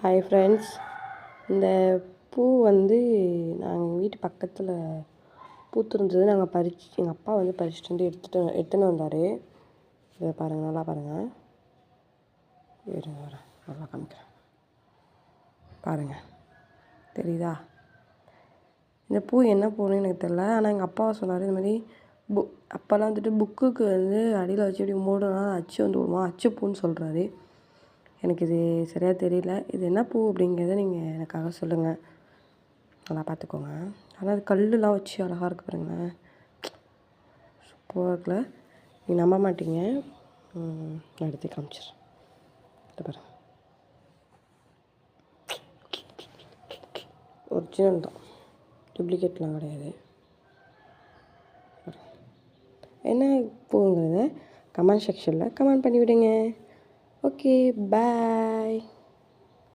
Hi friends. இந்த பூ வந்து நாங்கள் வீட்டு பக்கத்தில் பூத்திருந்தது. நாங்கள் எங்கள் அப்பா வந்து பறிச்சுட்டு வந்து எடுத்துன்னு வந்தார். இதை பாருங்கள், நல்லா பாருங்கள். வரேன் நல்லா காமிக்கிறேன். பாருங்கள், தெரியுதா? இந்த பூ என்ன பூன்னு எனக்கு தெரியல. ஆனால் எங்கள் அப்பா சொன்னார், இந்த மாதிரி அப்போல்லாம் வந்துட்டு புக்குக்கு வந்து அடியில் வச்சு இப்படி மூடனா அச்சு வந்து விடுமா, அச்சுப்பூன்னு சொல்கிறாரு. எனக்கு இது சரியாக தெரியல. இது என்ன பூ அப்படிங்கிறத நீங்கள் எனக்காக சொல்லுங்கள். நல்லா பார்த்துக்கோங்க. ஆனால் அது கல்லுலாம் வச்சு அழகாக இருக்குது பாருங்களேன். சூப்பராக இருக்குல்ல? நீங்கள் நம்ப மாட்டீங்க. நான் எடுத்து காமிச்சிடுறேன். பாருங்கள், ஒரிஜினல் தான், டூப்ளிகேட்லாம் கிடையாது. என்ன பூங்கிறத கமெண்ட் செக்ஷனில் கமெண்ட் பண்ணிவிடுங்க. ஓகே, பாய்.